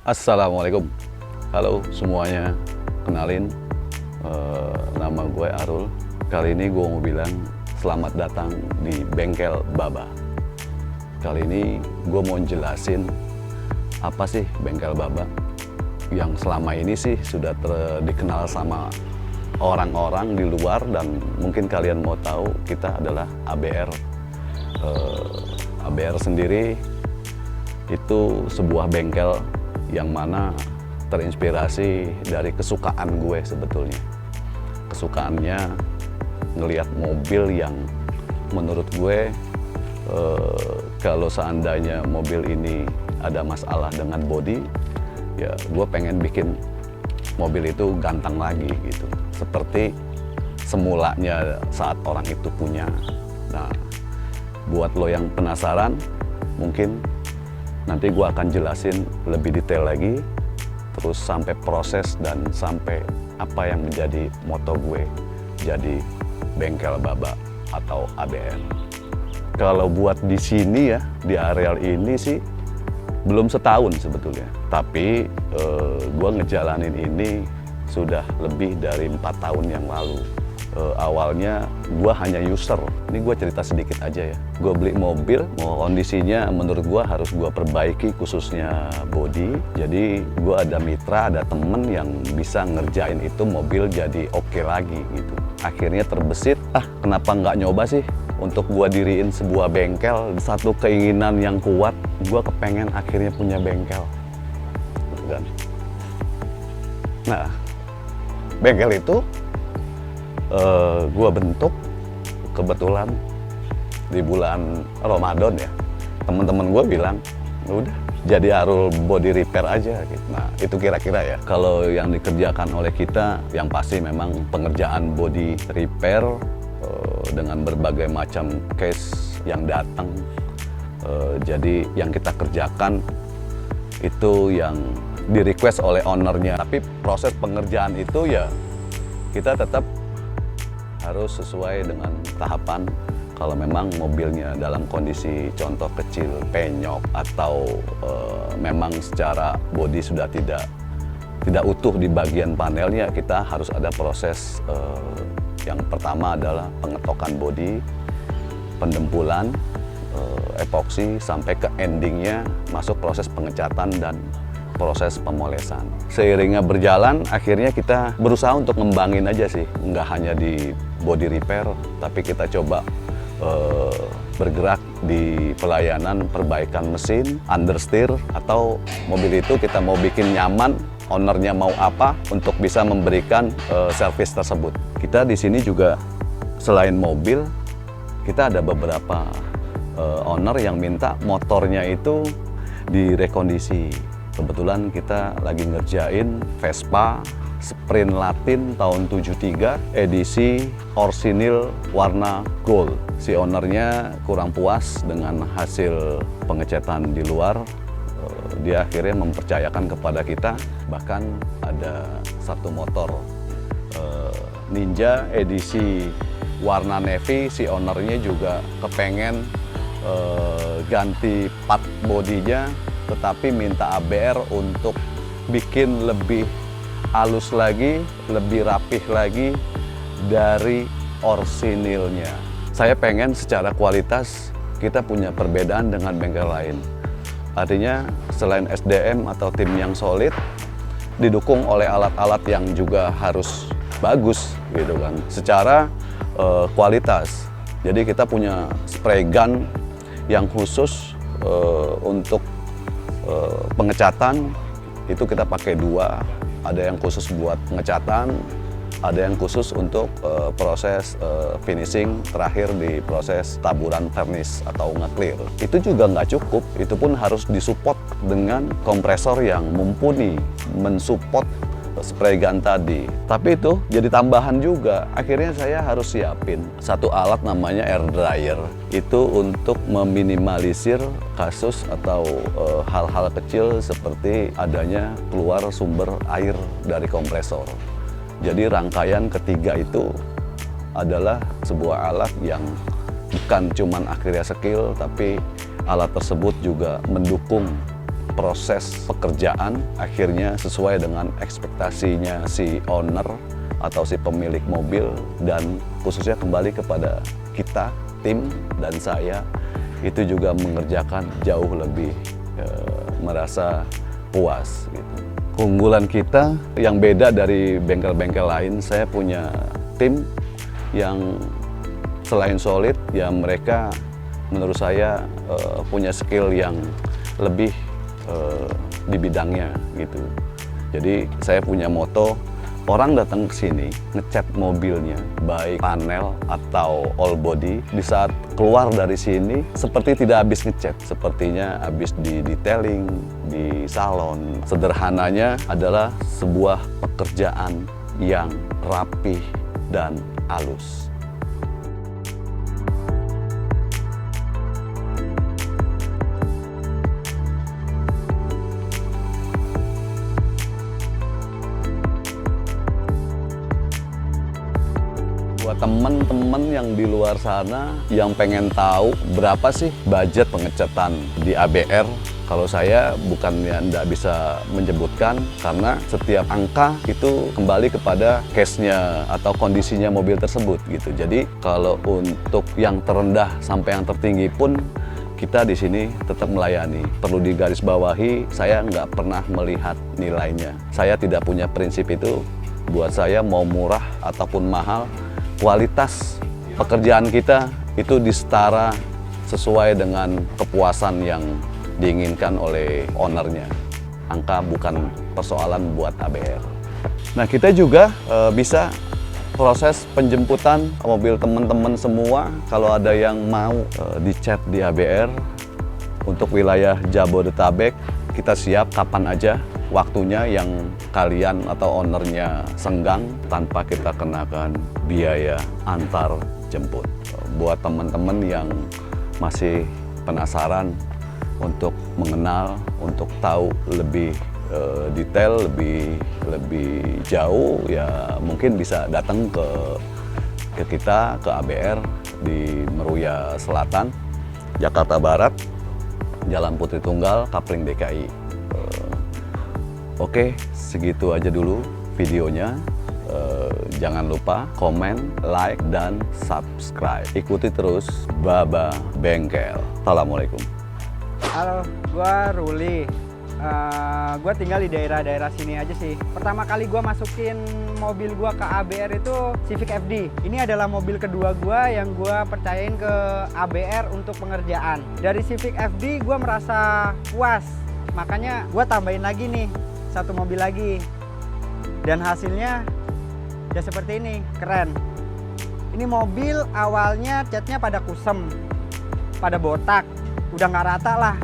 Assalamualaikum, halo semuanya, kenalin, nama gue Arul. Kali ini gue mau bilang selamat datang di Bengkel Baba. Kali ini gue mau jelasin apa sih Bengkel Baba, yang selama ini sih sudah dikenal sama orang-orang di luar, dan mungkin kalian mau tahu kita adalah ABR. ABR sendiri itu sebuah bengkel yang mana terinspirasi dari kesukaan gue sebetulnya. Kesukaannya ngelihat mobil yang menurut gue kalau seandainya mobil ini ada masalah dengan bodi, ya gue pengen bikin mobil itu ganteng lagi gitu. Seperti semulanya saat orang itu punya. Nah, buat lo yang penasaran, mungkin nanti gue akan jelasin lebih detail lagi, terus sampai proses dan sampai apa yang menjadi moto gue jadi Bengkel Baba atau ABR. Kalau buat di sini ya, di areal ini sih belum setahun sebetulnya, tapi gue ngejalanin ini sudah lebih dari 4 tahun yang lalu. Awalnya gue hanya user. Ini gue cerita sedikit aja ya. Gue beli mobil, kondisinya menurut gue harus gue perbaiki, khususnya bodi. Jadi gue ada mitra, ada temen yang bisa ngerjain itu mobil jadi oke lagi gitu. Akhirnya terbesit, kenapa nggak nyoba sih untuk gue diriin sebuah bengkel. Satu keinginan yang kuat, gue kepengen akhirnya punya bengkel gitu kan. Nah, bengkel itu gue bentuk kebetulan di bulan Ramadan ya. Teman-teman gue bilang, udah jadi Arul body repair aja gitu. Nah, itu kira-kira ya. Kalau yang dikerjakan oleh kita, yang pasti memang pengerjaan body repair dengan berbagai macam case yang datang. Jadi yang kita kerjakan itu yang di request oleh ownernya. Tapi proses pengerjaan itu ya kita tetap harus sesuai dengan tahapan. Kalau memang mobilnya dalam kondisi contoh kecil, penyok, atau memang secara bodi sudah tidak utuh di bagian panelnya, kita harus ada proses. Yang pertama adalah pengetokan bodi, pendempulan, epoksi, sampai ke endingnya masuk proses pengecatan dan proses pemolesan. Seiringnya berjalan, akhirnya kita berusaha untuk ngembangin aja sih. Nggak hanya di body repair, tapi kita coba bergerak di pelayanan perbaikan mesin, understeer, atau mobil itu kita mau bikin nyaman, ownernya mau apa, untuk bisa memberikan servis tersebut. Kita di sini juga selain mobil, kita ada beberapa owner yang minta motornya itu direkondisi. Kebetulan kita lagi ngerjain Vespa Sprint Latin tahun 73 edisi orsinil warna gold. Si ownernya kurang puas dengan hasil pengecetan di luar. Dia akhirnya mempercayakan kepada kita. Bahkan ada satu motor Ninja edisi warna navy. Si ownernya juga kepengen ganti part bodinya, tetapi minta ABR untuk bikin lebih halus lagi, lebih rapih lagi dari orsinilnya. Saya pengen secara kualitas kita punya perbedaan dengan bengkel lain. Artinya selain SDM atau tim yang solid, didukung oleh alat-alat yang juga harus bagus gitu kan, secara kualitas. Jadi kita punya spray gun yang khusus untuk pengecatan, itu kita pakai 2, ada yang khusus buat pengecatan, ada yang khusus untuk proses finishing terakhir di proses taburan vernis atau nge-clear. Itu juga nggak cukup, itu pun harus disupport dengan kompresor yang mumpuni mensupport spray gun tadi. Tapi itu jadi tambahan juga. Akhirnya saya harus siapin satu alat namanya air dryer. Itu untuk meminimalisir kasus atau hal-hal kecil seperti adanya keluar sumber air dari kompresor. Jadi rangkaian ketiga itu adalah sebuah alat yang bukan cuman akhirnya skill, tapi alat tersebut juga mendukung proses pekerjaan akhirnya sesuai dengan ekspektasinya si owner atau si pemilik mobil, dan khususnya kembali kepada kita, tim dan saya, itu juga mengerjakan jauh lebih merasa puas gitu. Keunggulan kita yang beda dari bengkel-bengkel lain, saya punya tim yang selain solid, ya mereka menurut saya punya skill yang lebih di bidangnya gitu. Jadi saya punya moto, orang datang ke sini ngecat mobilnya, baik panel atau all body, di saat keluar dari sini seperti tidak habis ngecat, sepertinya habis di detailing, di salon. Sederhananya adalah sebuah pekerjaan yang rapih dan halus. Buat teman-teman yang di luar sana yang pengen tahu berapa sih budget pengecatan di ABR, kalau saya bukannya tidak bisa menyebutkan, karena setiap angka itu kembali kepada case-nya atau kondisinya mobil tersebut gitu. Jadi kalau untuk yang terendah sampai yang tertinggi pun kita di sini tetap melayani. Perlu digarisbawahi, saya nggak pernah melihat nilainya. Saya tidak punya prinsip itu. Buat saya mau murah ataupun mahal, kualitas pekerjaan kita itu disetara sesuai dengan kepuasan yang diinginkan oleh ownernya. Angka bukan persoalan buat ABR. Nah, kita juga bisa proses penjemputan mobil teman-teman semua. Kalau ada yang mau dicat di ABR untuk wilayah Jabodetabek, kita siap kapan aja waktunya yang kalian atau ownernya senggang, tanpa kita kenakan biaya antar jemput. Buat teman-teman yang masih penasaran untuk mengenal, untuk tahu lebih detail, lebih jauh, ya mungkin bisa datang ke kita, ke ABR di Meruya Selatan, Jakarta Barat, Jalan Putri Tunggal, Kapling DKI. Oke, segitu aja dulu videonya. Jangan lupa komen, like, dan subscribe. Ikuti terus Baba Bengkel. Assalamualaikum. Halo, gua Ruli. Gue tinggal di daerah-daerah sini aja sih. Pertama kali gue masukin mobil gue ke ABR itu Civic FD. Ini adalah mobil kedua gue yang gue percayain ke ABR untuk pengerjaan. Dari Civic FD gue merasa puas, makanya gue tambahin lagi nih satu mobil lagi. Dan hasilnya ya seperti ini, keren. Ini mobil awalnya catnya pada kusem, pada botak, udah nggak rata lah.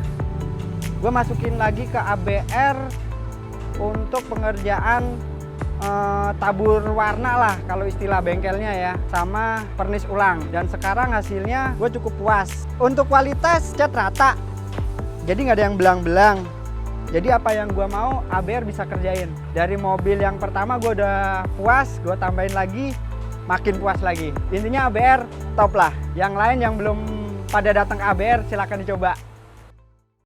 Gue masukin lagi ke ABR untuk pengerjaan tabur warna lah kalau istilah bengkelnya ya, sama pernis ulang. Dan sekarang hasilnya gue cukup puas. Untuk kualitas cat rata, jadi nggak ada yang belang-belang. Jadi apa yang gue mau ABR bisa kerjain. Dari mobil yang pertama gue udah puas, gue tambahin lagi, makin puas lagi. Intinya ABR top lah. Yang lain yang belum pada datang ke ABR silahkan dicoba.